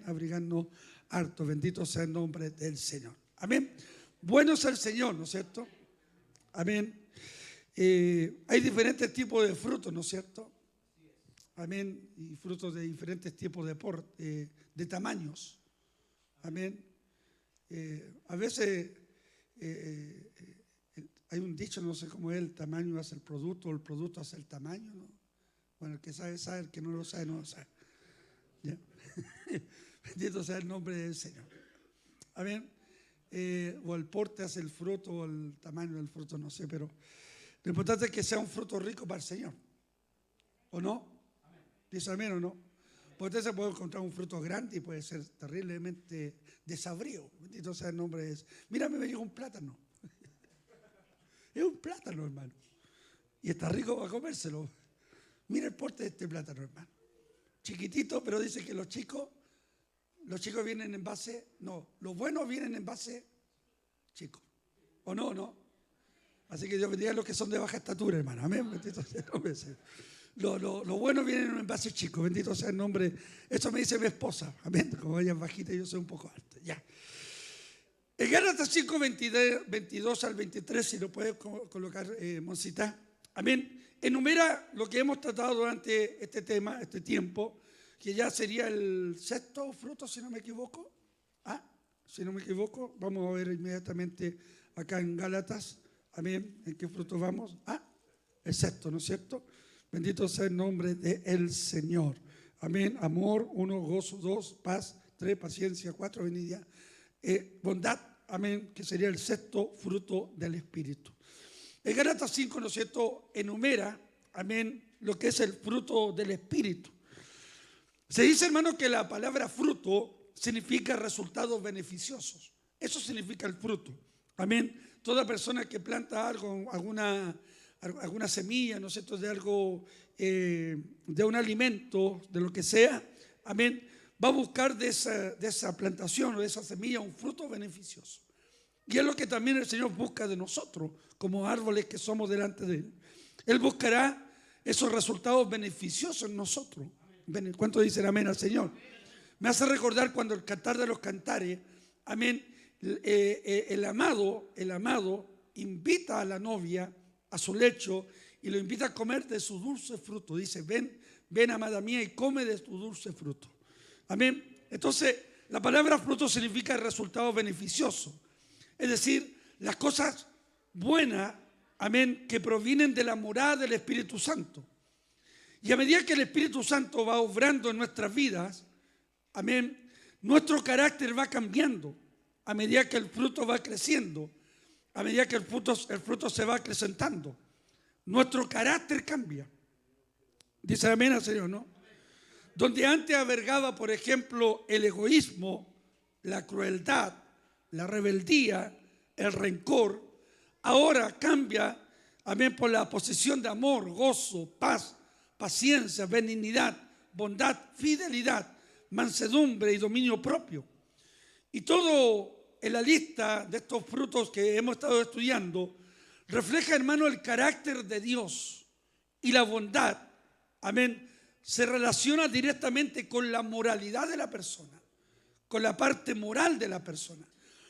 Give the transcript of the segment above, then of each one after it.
abrigarnos harto. Bendito sea el nombre del Señor. Amén. Bueno es el Señor, ¿no es cierto? Amén. Hay diferentes tipos de frutos, ¿no es cierto? Amén. Y frutos de diferentes tipos de tamaños. Amén. A veces hay un dicho, no sé cómo es: el tamaño hace el producto, o el producto hace el tamaño, ¿no? Bueno, el que sabe, sabe; el que no lo sabe, no lo sabe. ¿Ya? Bendito sea el nombre del Señor. Amén. O el porte hace el fruto, o el tamaño del fruto, no sé, pero lo importante es que sea un fruto rico para el Señor. ¿O no? ¿Dice amén o no? Porque usted se puede encontrar un fruto grande y puede ser terriblemente desabrido. Bendito sea el nombre de Dios. Mira, me llegó un plátano. Es un plátano, hermano. Y está rico para comérselo. Mira el porte de este plátano, hermano. Chiquitito, pero dice que los chicos vienen en base, no, los buenos vienen en base chicos. ¿O no, no? Así que Dios bendiga a los que son de baja estatura, hermano. Amén. Bendito sea el nombre del Señor. Los buenos vienen en base chicos. Bendito sea el nombre. Eso me dice mi esposa. Amén. Como ella es bajita y yo soy un poco alto. Ya. En Gálatas 5, 22 al 23, si lo puedes colocar, Monsita. Amén. Enumera lo que hemos tratado durante este tema, este tiempo, que ya sería el sexto fruto, si no me equivoco. Si no me equivoco, vamos a ver inmediatamente acá en Gálatas. Amén. ¿En qué fruto vamos? El sexto, ¿no es cierto? Bendito sea el nombre del Señor. Amén. Amor, 1, gozo, 2, paz, 3, paciencia, 4, benignidad, bondad. Amén. Que sería el sexto fruto del Espíritu. En Gálatas 5, ¿no es cierto?, enumera, amén, lo que es el fruto del Espíritu. Se dice, hermano, que la palabra fruto significa resultados beneficiosos. Eso significa el fruto. Amén. Toda persona que planta algo, alguna semilla, ¿no es cierto?, de algo, de un alimento, de lo que sea, amén, va a buscar de esa plantación o de esa semilla un fruto beneficioso. Y es lo que también el Señor busca de nosotros, como árboles que somos delante de Él. Él buscará esos resultados beneficiosos en nosotros. ¿Cuántos dicen amén al Señor? Me hace recordar cuando el Cantar de los Cantares, amén, el amado invita a la novia a su lecho y lo invita a comer de su dulce fruto. Dice: ven, amada mía, y come de tu dulce fruto. Amén. Entonces, la palabra fruto significa resultado beneficioso. Es decir, las cosas buenas, amén, que provienen de la morada del Espíritu Santo. Y a medida que el Espíritu Santo va obrando en nuestras vidas, amén, nuestro carácter va cambiando. A medida que el fruto va creciendo, a medida que el fruto se va acrecentando, nuestro carácter cambia. Dice amén al Señor, ¿no? Donde antes albergaba, por ejemplo, el egoísmo, la crueldad, la rebeldía, el rencor, ahora cambia, amén, por la posesión de amor, gozo, paz, paciencia, benignidad, bondad, fidelidad, mansedumbre y dominio propio. Y todo en la lista de estos frutos que hemos estado estudiando refleja, hermano, el carácter de Dios. Y la bondad, amén, se relaciona directamente con la moralidad de la persona, con la parte moral de la persona.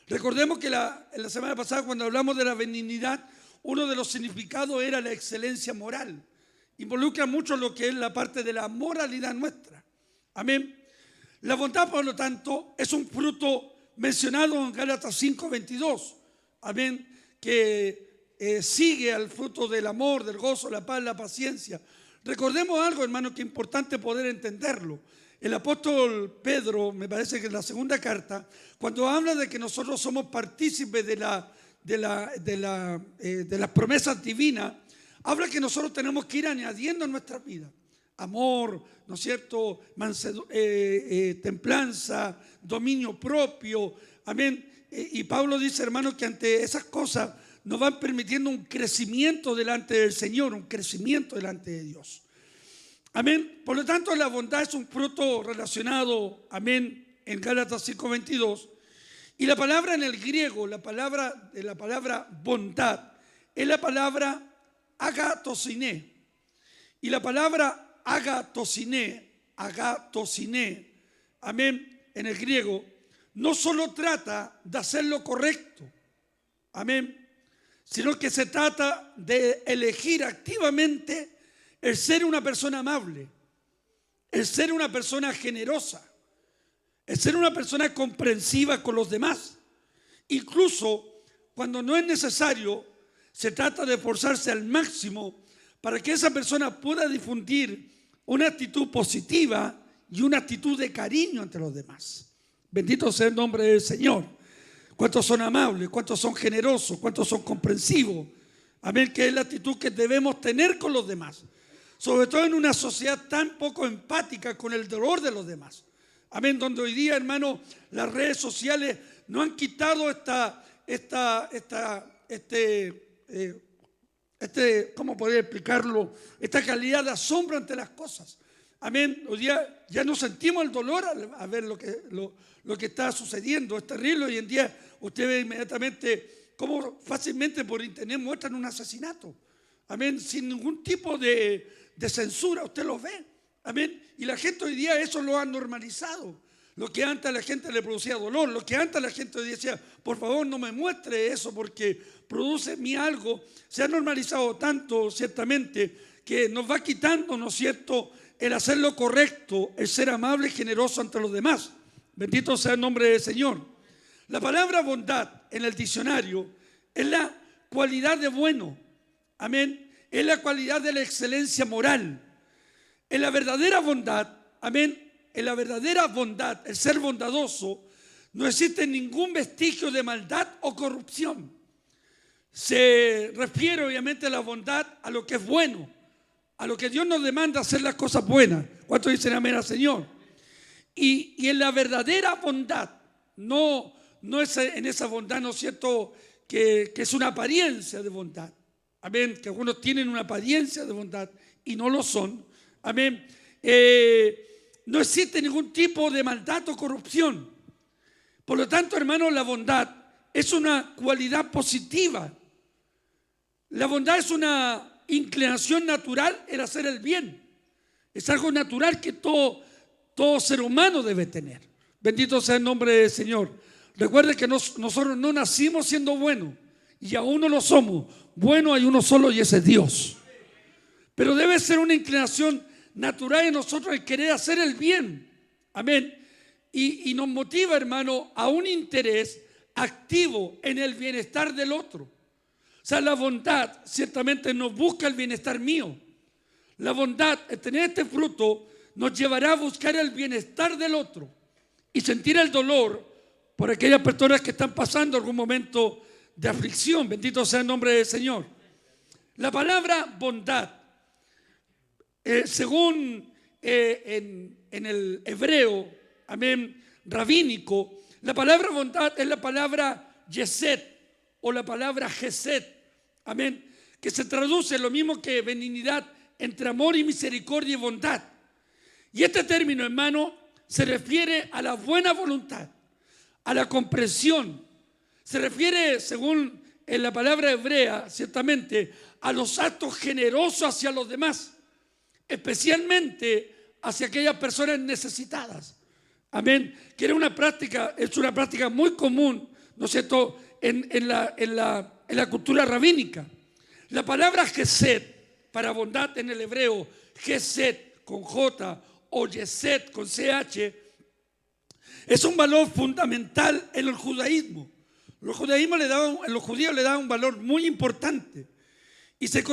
Recordemos que en la semana pasada, cuando hablamos de la benignidad, uno de los significados era la excelencia moral. Involucra mucho lo que es la parte de la moralidad nuestra. Amén. La bondad, por lo tanto, es un fruto mencionado en Gálatas 5, 22. Amén. Que sigue al fruto del amor, del gozo, la paz, la paciencia. Recordemos algo, hermano, que es importante poder entenderlo. El apóstol Pedro, me parece que en la segunda carta, cuando habla de que nosotros somos partícipes de las promesas divinas, habla que nosotros tenemos que ir añadiendo en nuestra vida amor, ¿no es cierto?, templanza, dominio propio, amén. Y Pablo dice, hermano, que ante esas cosas nos van permitiendo un crecimiento delante del Señor, un crecimiento delante de Dios. Amén. Por lo tanto, la bondad es un fruto relacionado, amén, en Gálatas 5:22. Y la palabra en el griego, la palabra bondad, es la palabra agatosiné. Y la palabra agatosiné, amén, en el griego, no solo trata de hacer lo correcto, amén, sino que se trata de elegir activamente el ser una persona amable, el ser una persona generosa, el ser una persona comprensiva con los demás. Incluso cuando no es necesario, se trata de esforzarse al máximo para que esa persona pueda difundir una actitud positiva y una actitud de cariño ante los demás. Bendito sea el nombre del Señor. ¿Cuántos son amables? ¿Cuántos son generosos? ¿Cuántos son comprensivos? Amén, que es la actitud que debemos tener con los demás. Sobre todo en una sociedad tan poco empática con el dolor de los demás. Amén, donde hoy día, hermano, las redes sociales no han quitado ¿cómo podría explicarlo? Esta calidad de asombro ante las cosas. Amén, hoy día ya no sentimos el dolor a ver lo que está sucediendo. Es terrible hoy en día. Usted ve inmediatamente cómo fácilmente por internet muestran un asesinato. Amén, sin ningún tipo de censura, usted lo ve. Amén, y la gente hoy día eso lo ha normalizado. Lo que antes a la gente le producía dolor, lo que antes a la gente hoy decía, por favor no me muestre eso porque produce en mí algo, se ha normalizado tanto ciertamente que nos va quitando, ¿no es cierto?, el hacer lo correcto, el ser amable y generoso ante los demás. Bendito sea el nombre del Señor. La palabra bondad en el diccionario es la cualidad de bueno, amén, es la cualidad de la excelencia moral. En la verdadera bondad, amén, en la verdadera bondad, el ser bondadoso, no existe ningún vestigio de maldad o corrupción. Se refiere obviamente a la bondad, a lo que es bueno, a lo que Dios nos demanda hacer las cosas buenas. ¿Cuántos dicen amén al Señor? Y en la verdadera bondad, no es en esa bondad, ¿no es cierto?, que es una apariencia de bondad. Amén, que algunos tienen una apariencia de bondad y no lo son. Amén. No existe ningún tipo de maldad o corrupción. Por lo tanto, hermanos, la bondad es una cualidad positiva. La bondad es una inclinación natural en hacer el bien. Es algo natural que todo ser humano debe tener. Bendito sea el nombre del Señor. Recuerde que nosotros no nacimos siendo buenos y aún no lo somos. Bueno hay uno solo y ese es Dios. Pero debe ser una inclinación natural en nosotros el querer hacer el bien. Amén. Y nos motiva, hermano, a un interés activo en el bienestar del otro. O sea, la bondad ciertamente nos busca el bienestar mío. La bondad, el tener este fruto, nos llevará a buscar el bienestar del otro y sentir el dolor por aquellas personas que están pasando algún momento de aflicción. Bendito sea el nombre del Señor. La palabra bondad, según en el hebreo, amén, rabínico, la palabra bondad es la palabra yesed o la palabra gesed, amén, que se traduce lo mismo que benignidad, entre amor y misericordia y bondad. Y este término, hermano, se refiere a la buena voluntad, a la comprensión. Se refiere, según en la palabra hebrea, ciertamente, a los actos generosos hacia los demás, especialmente hacia aquellas personas necesitadas. Amén. Que era es una práctica muy común, ¿no es cierto?, en la cultura rabínica. La palabra gesed para bondad en el hebreo, gesed con J o yesed con CH, es un valor fundamental en el judaísmo. Los judíos le daban un valor muy importante y se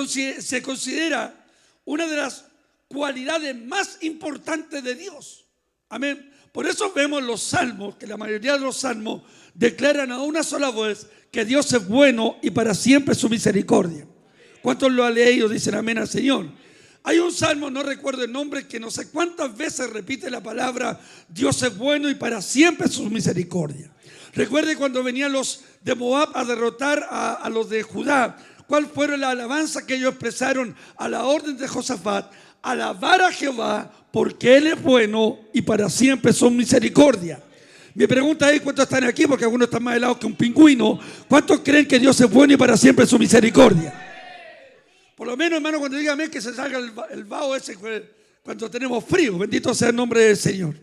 considera una de las cualidades más importantes de Dios. Amén. Por eso vemos los salmos, que la mayoría de los salmos declaran a una sola voz que Dios es bueno y para siempre su misericordia. ¿Cuántos lo han leído? Dicen amén al Señor. Hay un salmo, no recuerdo el nombre, que no sé cuántas veces repite la palabra Dios es bueno y para siempre su misericordia. Recuerde cuando venían los de Moab a derrotar a los de Judá, ¿cuál fue la alabanza que ellos expresaron a la orden de Josafat? Alabar a Jehová porque Él es bueno y para siempre su misericordia. Mi pregunta es, ¿cuántos están aquí? Porque algunos están más helados que un pingüino. ¿Cuántos creen que Dios es bueno y para siempre su misericordia? Por lo menos, hermano, cuando diga amén, que se salga el vaho ese cuando tenemos frío. Bendito sea el nombre del Señor.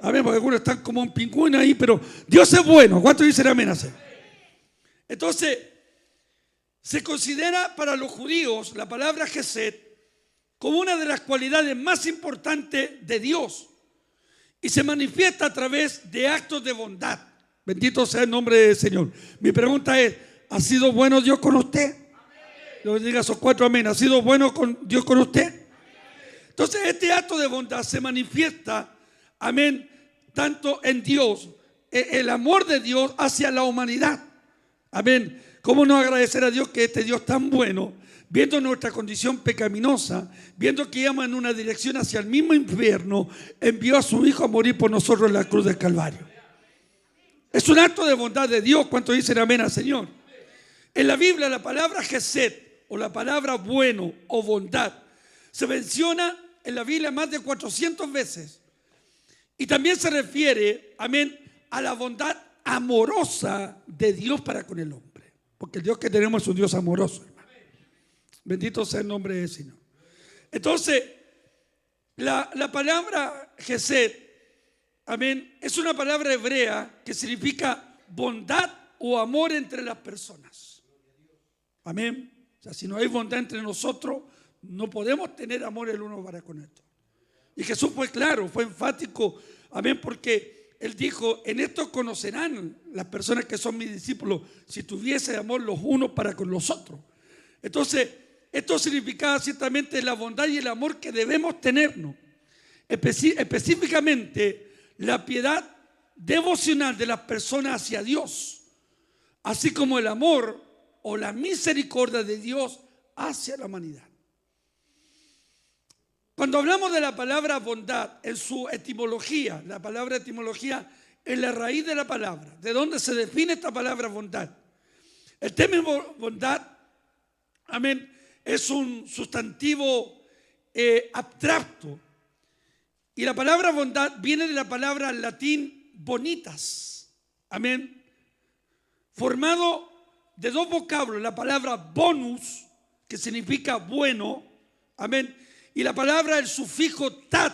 Amén, porque algunos están como un pingüino ahí, pero Dios es bueno. ¿Cuántos dicen amén así? Entonces, se considera para los judíos la palabra Gesed como una de las cualidades más importantes de Dios y se manifiesta a través de actos de bondad. Bendito sea el nombre del Señor. Mi pregunta es, ¿ha sido bueno Dios con usted? Yo diga esos 4 amén. ¿Ha sido bueno Dios con usted? Entonces este acto de bondad se manifiesta, amén, tanto en Dios, el amor de Dios hacia la humanidad. Amén. ¿Cómo no agradecer a Dios que este Dios tan bueno, viendo nuestra condición pecaminosa, viendo que íbamos en una dirección hacia el mismo infierno, envió a su Hijo a morir por nosotros en la cruz del Calvario? Es un acto de bondad de Dios. ¿Cuántos dicen amén al Señor? En la Biblia la palabra Gesed o la palabra bueno o bondad se menciona en la Biblia más de 400 veces y también se refiere, amén, a la bondad amorosa de Dios para con el hombre, porque el Dios que tenemos es un Dios amoroso, hermano. Bendito sea el nombre del Señor. Entonces la palabra Gesed, amén, es una palabra hebrea que significa bondad o amor entre las personas. Amén. O sea, si no hay bondad entre nosotros, no podemos tener amor el uno para con el otro. Y Jesús fue claro, fue enfático, amén, porque Él dijo, en esto conocerán las personas que son mis discípulos, si tuviese amor los unos para con los otros. Entonces, esto significaba ciertamente la bondad y el amor que debemos tenernos. Específicamente, la piedad devocional de las personas hacia Dios, así como el amor o la misericordia de Dios hacia la humanidad. Cuando hablamos de la palabra bondad en su etimología, la palabra etimología es la raíz de la palabra. ¿De dónde se define esta palabra bondad? El término bondad, amén, es un sustantivo abstracto. Y la palabra bondad viene de la palabra latín bonitas, amén, formado de 2 vocablos, la palabra bonus, que significa bueno, amén, y la palabra, el sufijo tat,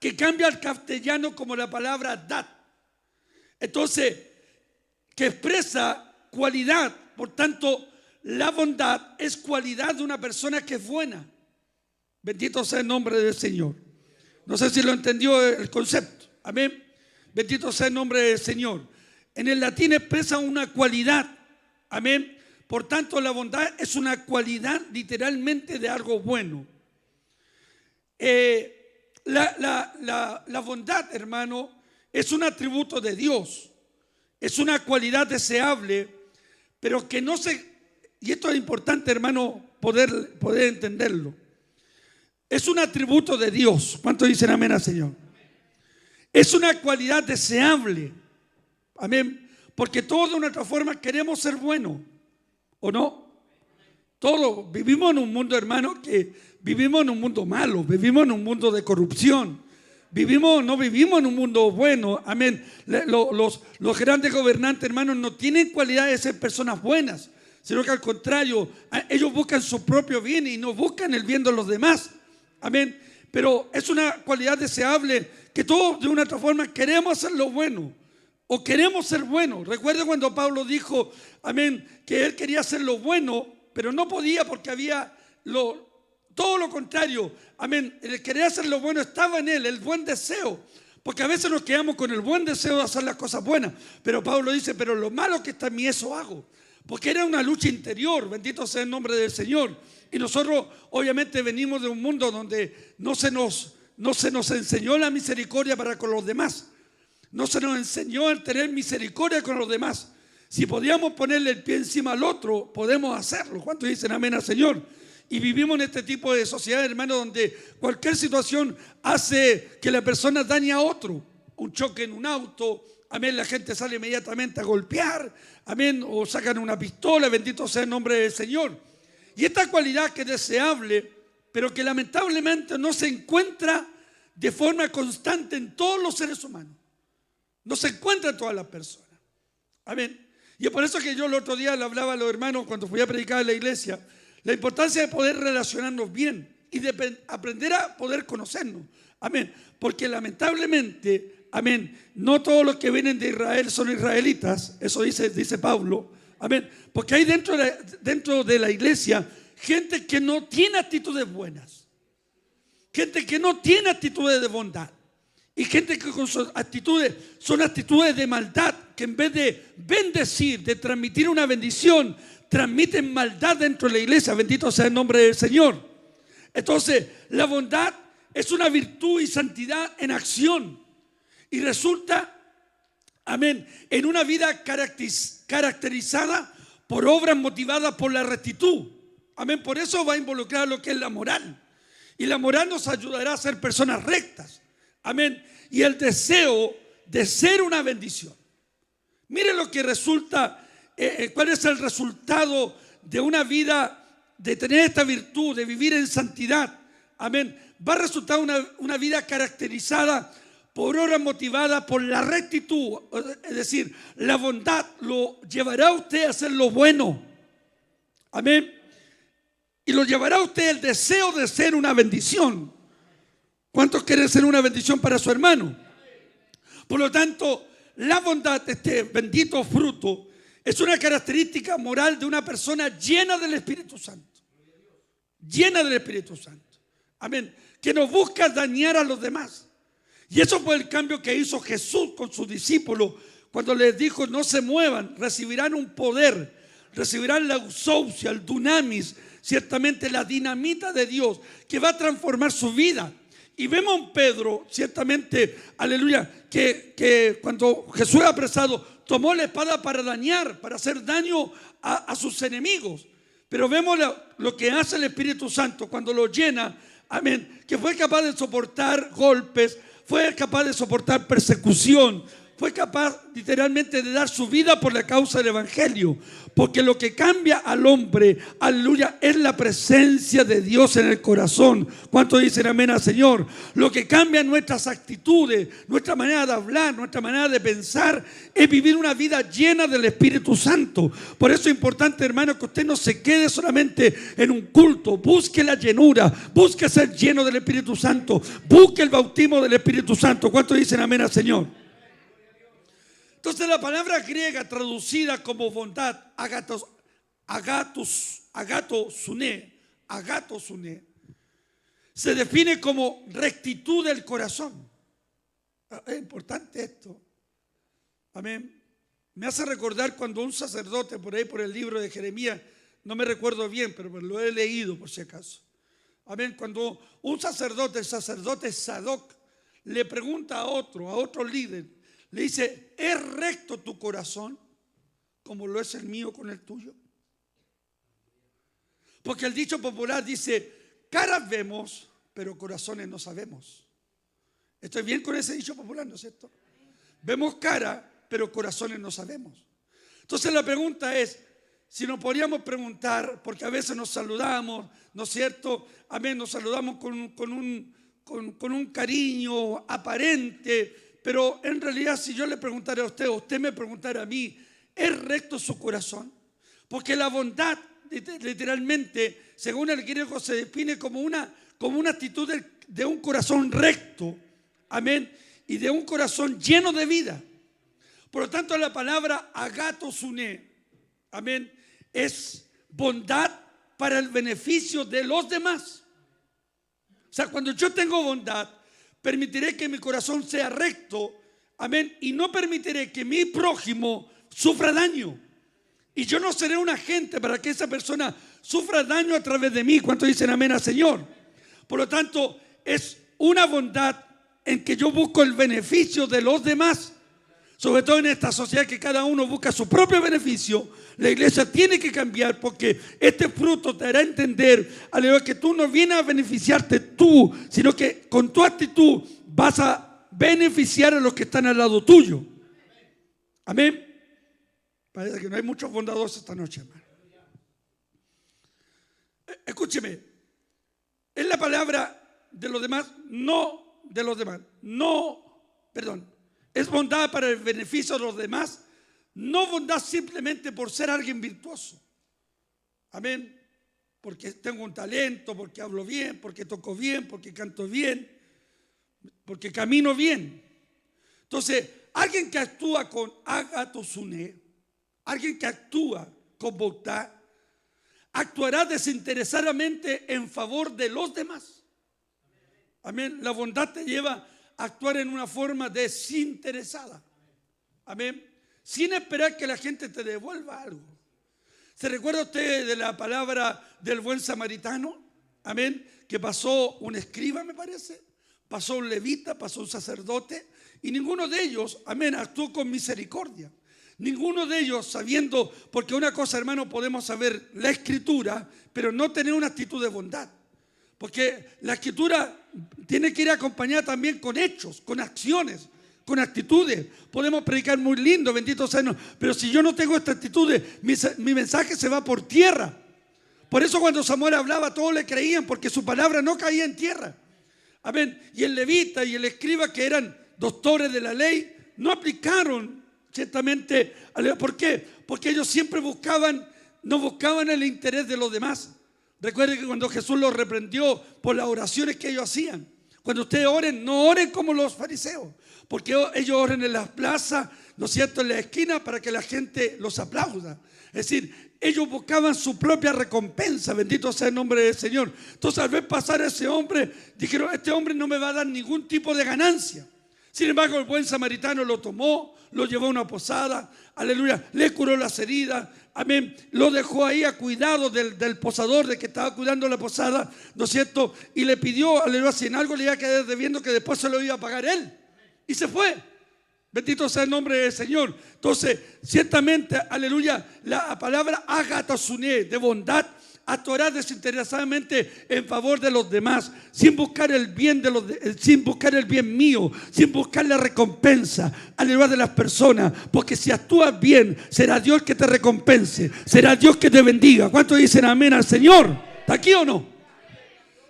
que cambia al castellano como la palabra dat. Entonces, que expresa cualidad. Por tanto, la bondad es cualidad de una persona que es buena. Bendito sea el nombre del Señor. No sé si lo entendió el concepto. Amén. Bendito sea el nombre del Señor. En el latín expresa una cualidad. Amén. Por tanto, la bondad es una cualidad literalmente de algo bueno. La bondad, hermano, es un atributo de Dios. Es una cualidad deseable, pero que no se... Y esto es importante, hermano, poder entenderlo. Es un atributo de Dios. ¿Cuántos dicen amén al Señor? Es una cualidad deseable. Amén. Porque todos de una otra forma queremos ser buenos. ¿O no? Todos vivimos en un mundo, hermano, que vivimos en un mundo malo. Vivimos en un mundo de corrupción. No vivimos en un mundo bueno. Amén. Los grandes gobernantes, hermanos, no tienen cualidad de ser personas buenas, sino que al contrario, ellos buscan su propio bien y no buscan el bien de los demás. Amén. Pero es una cualidad deseable que todos de una otra forma queremos hacer lo bueno o queremos ser buenos. Recuerda cuando Pablo dijo, amén, que él quería hacer lo bueno, pero no podía porque había todo lo contrario. Amén. El querer hacer lo bueno estaba en él, el buen deseo. Porque a veces nos quedamos con el buen deseo de hacer las cosas buenas. Pero Pablo dice, pero lo malo que está en mí, eso hago. Porque era una lucha interior. Bendito sea el nombre del Señor. Y nosotros obviamente venimos de un mundo donde no se nos enseñó la misericordia para con los demás. No se nos enseñó a tener misericordia con los demás. Si podíamos ponerle el pie encima al otro, podemos hacerlo. ¿Cuántos dicen amén al Señor? Y vivimos en este tipo de sociedad, hermano, donde cualquier situación hace que la persona dañe a otro. Un choque en un auto, amén, la gente sale inmediatamente a golpear, amén, o sacan una pistola, bendito sea el nombre del Señor. Y esta cualidad que es deseable, pero que lamentablemente no se encuentra de forma constante en todos los seres humanos. No se encuentra en todas las personas. Amén. Y es por eso que yo el otro día le hablaba a los hermanos cuando fui a predicar en la iglesia, la importancia de poder relacionarnos bien y de aprender a poder conocernos. Amén. Porque lamentablemente amén, no todos los que vienen de Israel son israelitas, eso dice Pablo, amén, porque hay dentro de la iglesia gente que no tiene actitudes buenas, gente que no tiene actitudes de bondad, y gente que con sus actitudes son actitudes de maldad, que en vez de bendecir, de transmitir una bendición, transmiten maldad dentro de la iglesia. Bendito sea el nombre del Señor. Entonces, la bondad es una virtud y santidad en acción, y resulta, amén, en una vida caracterizada por obras motivadas por la rectitud. Amén, por eso va a involucrar lo que es la moral, y la moral nos ayudará a ser personas rectas. Amén. Y el deseo de ser una bendición. Mire lo que resulta, cuál es el resultado de una vida, de tener esta virtud, de vivir en santidad. Amén. Va a resultar una vida caracterizada por obras motivadas por la rectitud. Es decir, la bondad lo llevará a usted a hacer lo bueno. Amén. Y lo llevará a usted el deseo de ser una bendición. ¿Cuántos quieren ser una bendición para su hermano? Por lo tanto, la bondad, este bendito fruto, es una característica moral de una persona llena del Espíritu Santo. Llena del Espíritu Santo. Amén. Que no busca dañar a los demás. Y eso fue el cambio que hizo Jesús con sus discípulos cuando les dijo: no se muevan, recibirán un poder, recibirán la exousia, el dunamis, ciertamente la dinamita de Dios que va a transformar su vida. Y vemos en Pedro, ciertamente, aleluya, que cuando Jesús es apresado, tomó la espada para dañar, para hacer daño a sus enemigos. Pero vemos lo que hace el Espíritu Santo cuando lo llena, amén, que fue capaz de soportar golpes, fue capaz de soportar persecución, fue capaz literalmente de dar su vida por la causa del Evangelio. Porque lo que cambia al hombre, aleluya, es la presencia de Dios en el corazón. ¿Cuántos dicen amén al Señor? Lo que cambia nuestras actitudes, nuestra manera de hablar, nuestra manera de pensar, es vivir una vida llena del Espíritu Santo. Por eso es importante, hermano, que usted no se quede solamente en un culto. Busque la llenura, busque ser lleno del Espíritu Santo, busque el bautismo del Espíritu Santo. ¿Cuántos dicen amén al Señor? Entonces la palabra griega traducida como bondad, agatosune, se define como rectitud del corazón. Es importante esto. Amén. Me hace recordar cuando un sacerdote, por ahí por el libro de Jeremías, no me recuerdo bien, pero lo he leído por si acaso. Amén. Cuando un sacerdote, el sacerdote Sadoc, le pregunta a otro líder, le dice: ¿es recto tu corazón como lo es el mío con el tuyo? Porque el dicho popular dice: caras vemos, pero corazones no sabemos. ¿Estoy bien con ese dicho popular, no es cierto? Vemos cara, pero corazones no sabemos. Entonces la pregunta es, si nos podríamos preguntar, porque a veces nos saludamos, ¿no es cierto? Amén, nos saludamos con un cariño aparente. Pero en realidad, si yo le preguntara a usted, o usted me preguntara a mí, ¿es recto su corazón? Porque la bondad, literalmente, según el griego, se define como una actitud de un corazón recto, amén, y de un corazón lleno de vida. Por lo tanto, la palabra agatosune, amén, es bondad para el beneficio de los demás. O sea, cuando yo tengo bondad, permitiré que mi corazón sea recto, amén, y no permitiré que mi prójimo sufra daño. Y yo no seré un agente para que esa persona sufra daño a través de mí. ¿Cuántos dicen amén al Señor? Por lo tanto, es una bondad en que yo busco el beneficio de los demás. Sobre todo en esta sociedad que cada uno busca su propio beneficio, la iglesia tiene que cambiar, porque este fruto te hará entender, aleluya, que tú no vienes a beneficiarte tú, sino que con tu actitud vas a beneficiar a los que están al lado tuyo. Amén. Parece que no hay muchos bondadosos esta noche, hermano. Escúcheme, es la palabra de los demás, es bondad para el beneficio de los demás, no bondad simplemente por ser alguien virtuoso. Amén. Porque tengo un talento, porque hablo bien, porque toco bien, porque canto bien, porque camino bien. Entonces, alguien que actúa con agatosune, alguien que actúa con bondad, actuará desinteresadamente en favor de los demás. Amén. La bondad te lleva a actuar en una forma desinteresada. Amén. Sin esperar que la gente te devuelva algo. ¿Se recuerda usted de la palabra del buen samaritano? Amén. Que pasó un escriba, me parece, pasó un levita, pasó un sacerdote, y ninguno de ellos, amén, actuó con misericordia. Ninguno de ellos sabiendo, porque una cosa, hermano, podemos saber la escritura, pero no tener una actitud de bondad. Porque la escritura tiene que ir acompañada también con hechos, con acciones, con actitudes. Podemos predicar muy lindo, bendito sea Dios, pero si yo no tengo esta actitud, mi mensaje se va por tierra. Por eso cuando Samuel hablaba, todos le creían, porque su palabra no caía en tierra. Amén. Y el levita y el escriba, que eran doctores de la ley, no aplicaron ciertamente. ¿Por qué? Porque ellos siempre no buscaban el interés de los demás. Recuerden que cuando Jesús los reprendió por las oraciones que ellos hacían, cuando ustedes oren, no oren como los fariseos, porque ellos oran en las plazas, ¿no es cierto?, en la esquina, para que la gente los aplauda. Es decir, ellos buscaban su propia recompensa, bendito sea el nombre del Señor. Entonces, al ver pasar a ese hombre, dijeron: este hombre no me va a dar ningún tipo de ganancia. Sin embargo, el buen samaritano lo tomó, lo llevó a una posada, aleluya, le curó las heridas, amén, lo dejó ahí a cuidado del posador, de que estaba cuidando la posada, ¿no es cierto? Y le pidió, aleluya, si en algo le iba a quedar debiendo, que después se lo iba a pagar él. Y se fue. Bendito sea el nombre del Señor. Entonces, ciertamente, aleluya, la palabra agatosune, de bondad, actuará desinteresadamente en favor de los demás, sin buscar el bien sin buscar el bien mío, sin buscar la recompensa, aleluya, de las personas. Porque si actúas bien, será Dios que te recompense, será Dios que te bendiga. ¿Cuántos dicen amén al Señor? ¿Está aquí o no?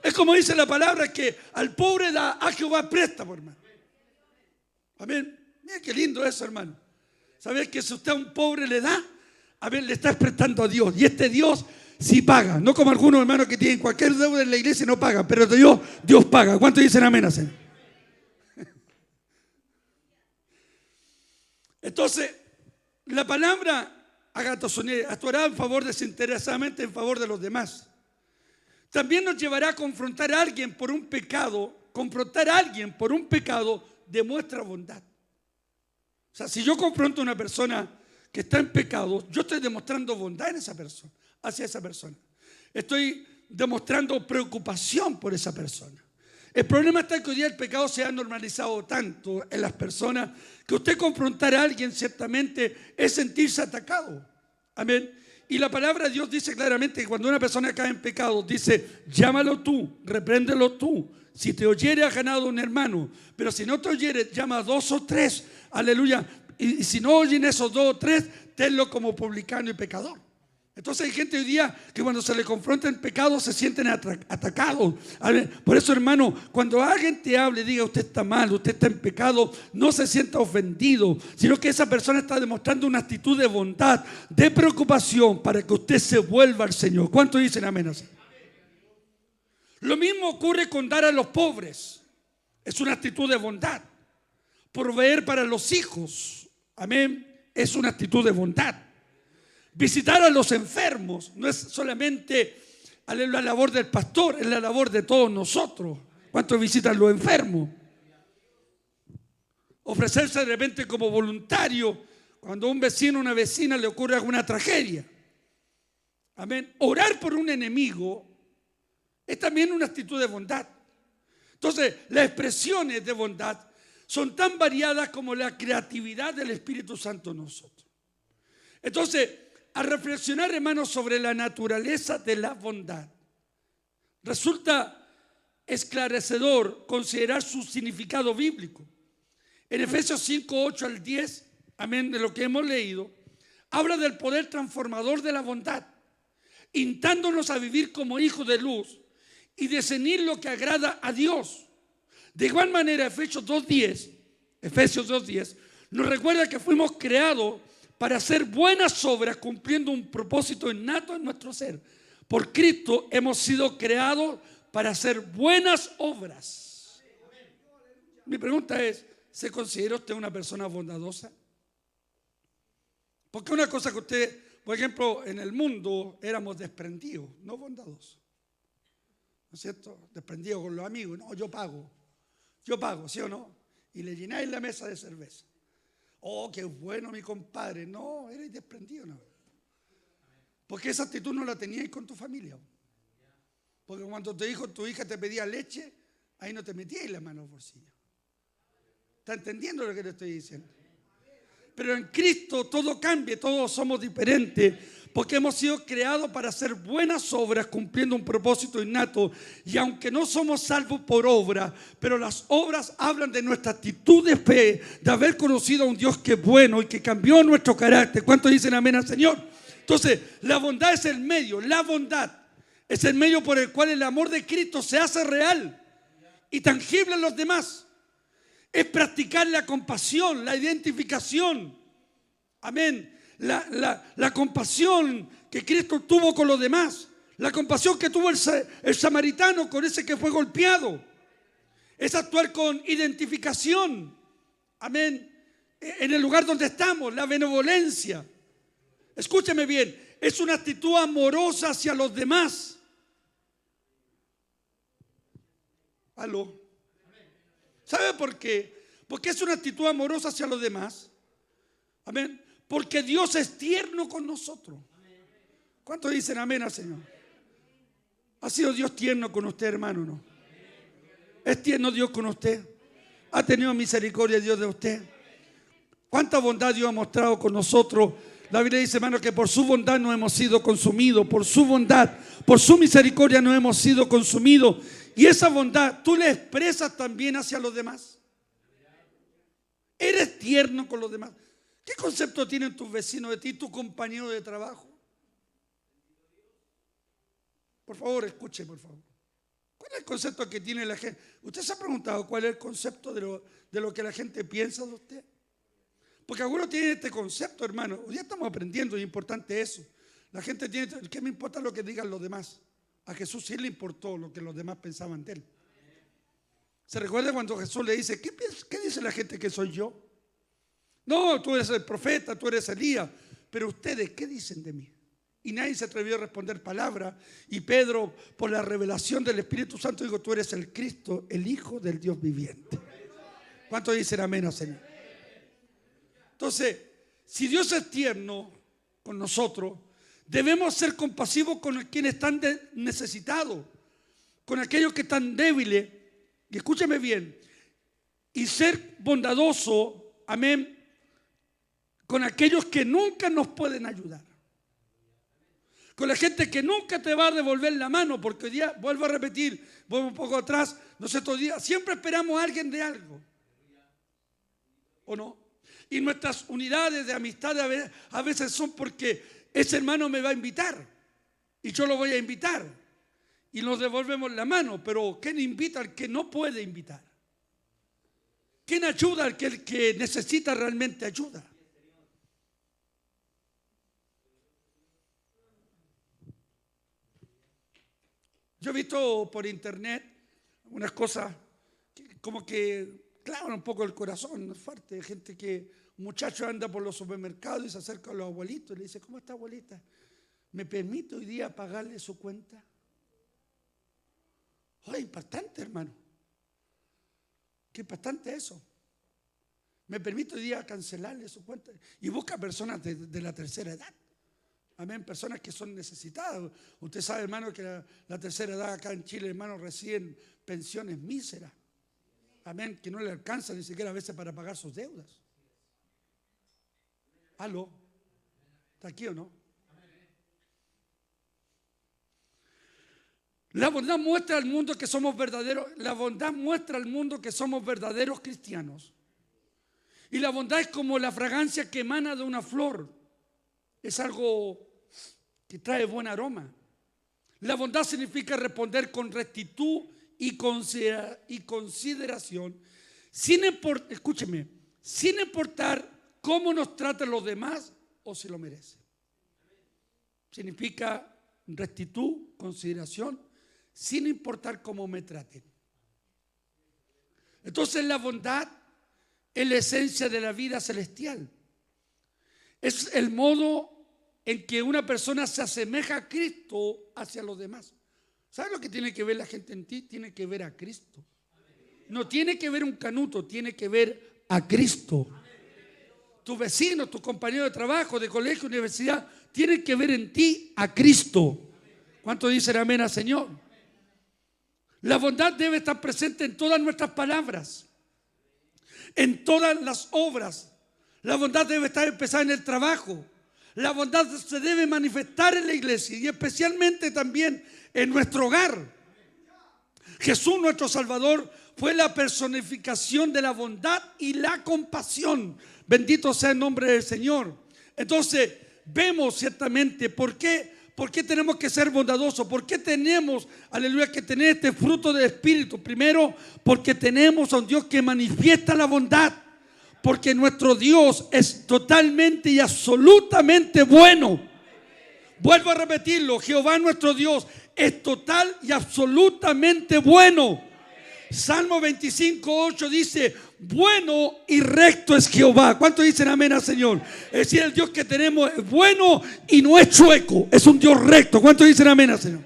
Es como dice la palabra, que al pobre da a Jehová préstamo, hermano. Amén. Mira qué lindo eso, hermano. ¿Sabes que si usted a un pobre le da, a ver, le estás prestando a Dios? Y este Dios sí paga. No como algunos hermanos que tienen cualquier deuda en la iglesia y no pagan. Pero Dios paga. ¿Cuántos dicen amén? Entonces, la palabra agatosune actuará en favor desinteresadamente en favor de los demás. También nos llevará a confrontar a alguien por un pecado. Confrontar a alguien por un pecado demuestra bondad. O sea, si yo confronto a una persona que está en pecado, yo estoy demostrando bondad en esa persona, hacia esa persona. Estoy demostrando preocupación por esa persona. El problema está que hoy día el pecado se ha normalizado tanto en las personas, que usted confrontar a alguien ciertamente es sentirse atacado. Amén. Y la palabra de Dios dice claramente que cuando una persona cae en pecado, dice: llámalo tú, repréndelo tú. Si te oyere, has ganado un hermano. Pero si no te oyere, llama a 2 o 3. Aleluya. Y si no oyen esos 2 o 3, tenlo como publicano y pecador. Entonces hay gente hoy día que cuando se le confronta en pecado se sienten atacados. Por eso, hermano, cuando alguien te hable, diga: usted está mal, usted está en pecado, no se sienta ofendido, sino que esa persona está demostrando una actitud de bondad, de preocupación, para que usted se vuelva al Señor. ¿Cuántos dicen amén? Lo mismo ocurre con dar a los pobres. Es una actitud de bondad. Proveer para los hijos, amén, es una actitud de bondad. Visitar a los enfermos no es solamente la labor del pastor, es la labor de todos nosotros. ¿Cuántos visitan los enfermos? Ofrecerse de repente como voluntario cuando a un vecino o una vecina le ocurre alguna tragedia. Amén. Orar por un enemigo es también una actitud de bondad. Entonces, las expresiones de bondad son tan variadas como la creatividad del Espíritu Santo en nosotros. Entonces, a reflexionar, hermanos, sobre la naturaleza de la bondad, resulta esclarecedor considerar su significado bíblico. En Efesios 5, 8 al 10, amén, de lo que hemos leído, habla del poder transformador de la bondad, instando-nos a vivir como hijos de luz y discernir lo que agrada a Dios. De igual manera, Efesios 2.10 nos recuerda que fuimos creados para hacer buenas obras, cumpliendo un propósito innato en nuestro ser. Por Cristo hemos sido creados para hacer buenas obras. Mi pregunta es: ¿Se considera usted una persona bondadosa? Porque una cosa que usted, por ejemplo, en el mundo éramos desprendidos, no bondadosos. ¿No es cierto? Desprendidos con los amigos. No, yo pago, ¿sí o no? Y le llenáis la mesa de cerveza. Oh, qué bueno mi compadre. No, eres desprendido, no. Porque esa actitud no la teníais con tu familia. Porque cuando tu hija te pedía leche, ahí no te metíais la mano en el bolsillo. ¿Está entendiendo lo que te estoy diciendo? Pero en Cristo todo cambia, todos somos diferentes, porque hemos sido creados para hacer buenas obras cumpliendo un propósito innato. Y aunque no somos salvos por obra, pero las obras hablan de nuestra actitud de fe, de haber conocido a un Dios que es bueno y que cambió nuestro carácter. ¿Cuántos dicen amén al Señor? Entonces, la bondad es el medio, la bondad es el medio por el cual el amor de Cristo se hace real y tangible en los demás. Es practicar la compasión, la identificación. Amén. La compasión que Cristo tuvo con los demás. La compasión que tuvo el samaritano con ese que fue golpeado. Es actuar con identificación. Amén. En el lugar donde estamos, la benevolencia. Escúcheme bien, es una actitud amorosa hacia los demás. ¿Aló? ¿Sabe por qué? Porque es una actitud amorosa hacia los demás. Amén. Porque Dios es tierno con nosotros. ¿Cuántos dicen amén al Señor? ¿Ha sido Dios tierno con usted, hermano? ¿No? ¿Es tierno Dios con usted? ¿Ha tenido misericordia Dios de usted? ¿Cuánta bondad Dios ha mostrado con nosotros? La Biblia dice, hermano, que por su bondad no hemos sido consumidos. Por su bondad, por su misericordia no hemos sido consumidos. Y esa bondad tú la expresas también hacia los demás. Eres tierno con los demás. ¿Qué concepto tienen tus vecinos de ti, tu compañero de trabajo? Por favor, escuche, por favor. ¿Cuál es el concepto que tiene la gente? ¿Usted se ha preguntado cuál es el concepto de lo que la gente piensa de usted? Porque algunos tienen este concepto, hermano. Hoy día estamos aprendiendo y es importante eso. La gente tiene, ¿qué me importa lo que digan los demás? A Jesús sí le importó lo que los demás pensaban de él. ¿Se recuerda cuando Jesús le dice, ¿qué dice la gente que soy yo? No, tú eres el profeta, tú eres Elías, pero ustedes, ¿qué dicen de mí? Y nadie se atrevió a responder palabra. Y Pedro, por la revelación del Espíritu Santo, dijo, tú eres el Cristo, el Hijo del Dios viviente. ¿Cuántos dicen amén, Señor? Entonces, si Dios es tierno con nosotros, debemos ser compasivos con quienes están necesitados, con aquellos que están débiles. Y escúcheme bien, y ser bondadoso, amén, con aquellos que nunca nos pueden ayudar. Con la gente que nunca te va a devolver la mano, porque hoy día, vuelvo a repetir, vuelvo un poco atrás, nosotros siempre esperamos a alguien de algo. ¿O no? Y nuestras unidades de amistad a veces son porque ese hermano me va a invitar y yo lo voy a invitar y nos devolvemos la mano. Pero ¿quién invita al que no puede invitar? ¿Quién ayuda al que necesita realmente ayuda? Yo he visto por internet unas cosas como que clavan un poco el corazón, ¿no es fuerte? Gente que, un muchacho anda por los supermercados y se acerca a los abuelitos y le dice, ¿cómo está, abuelita? ¿Me permite hoy día pagarle su cuenta? Oh, impactante, hermano. Qué impactante eso. ¿Me permite hoy día cancelarle su cuenta? Y busca personas de la tercera edad. Amén, personas que son necesitadas. Usted sabe, hermano, que la tercera edad acá en Chile, hermano, reciben pensiones míseras. Amén, que no le alcanza ni siquiera a veces para pagar sus deudas. ¿Aló? ¿Está aquí o no? La bondad muestra al mundo que somos verdaderos. La bondad muestra al mundo que somos verdaderos cristianos. Y la bondad es como la fragancia que emana de una flor. Es algo que trae buen aroma. La bondad significa responder con rectitud y consideración, escúcheme, sin importar cómo nos tratan los demás o si lo merecen. Significa rectitud, consideración, sin importar cómo me traten. Entonces la bondad es la esencia de la vida celestial. Es el modo en que una persona se asemeja a Cristo hacia los demás. ¿Sabes lo que tiene que ver la gente en ti? Tiene que ver a Cristo. No tiene que ver un canuto, tiene que ver a Cristo. Tus vecinos, tus compañeros de trabajo, de colegio, universidad, tienen que ver en ti a Cristo. ¿Cuántos dicen amén al Señor? La bondad debe estar presente en todas nuestras palabras, en todas las obras. La bondad debe estar empezada en el trabajo. La bondad se debe manifestar en la iglesia y especialmente también en nuestro hogar. Jesús, nuestro Salvador, fue la personificación de la bondad y la compasión. Bendito sea el nombre del Señor. Entonces vemos ciertamente por qué tenemos que ser bondadosos, por qué tenemos, aleluya, que tener este fruto del Espíritu. Primero, porque tenemos a un Dios que manifiesta la bondad. Porque nuestro Dios es totalmente y absolutamente bueno. Vuelvo a repetirlo, Jehová nuestro Dios es total y absolutamente bueno. Salmo 25:8 dice: bueno y recto es Jehová. ¿Cuántos dicen amén al Señor? Es decir, el Dios que tenemos es bueno y no es chueco, es un Dios recto. ¿Cuántos dicen amén al Señor?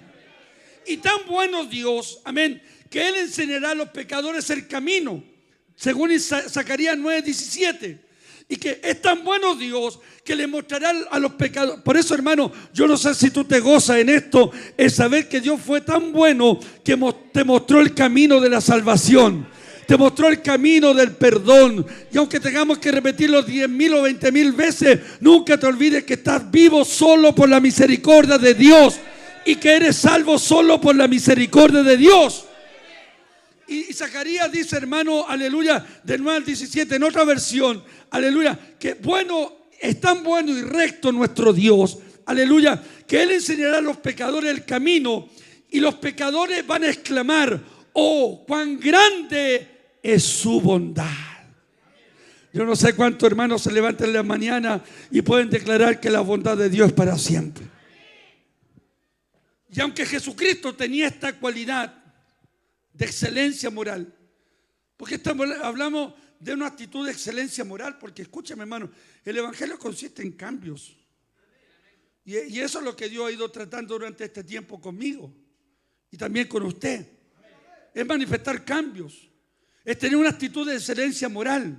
Y tan bueno Dios, amén, que Él enseñará a los pecadores el camino, según Zacarías 9:17. Y que es tan bueno Dios que le mostrará a los pecadores. Por eso, hermano, yo no sé si tú te gozas en esto, es saber que Dios fue tan bueno que te mostró el camino de la salvación, te mostró el camino del perdón. Y aunque tengamos que repetirlo 10,000 o 20,000 veces, nunca te olvides que estás vivo solo por la misericordia de Dios y que eres salvo solo por la misericordia de Dios. Y Zacarías dice, hermano, aleluya, del 9 al 17, en otra versión, aleluya, que bueno, es tan bueno y recto nuestro Dios, aleluya, que Él enseñará a los pecadores el camino y los pecadores van a exclamar: oh, cuán grande es su bondad. Yo no sé cuántos hermanos se levantan en la mañana y pueden declarar que la bondad de Dios es para siempre. Y aunque Jesucristo tenía esta cualidad de excelencia moral, porque hablamos de una actitud de excelencia moral, porque escúchame, hermano, el evangelio consiste en cambios, y eso es lo que Dios ha ido tratando durante este tiempo conmigo y también con usted. Es manifestar cambios, es tener una actitud de excelencia moral.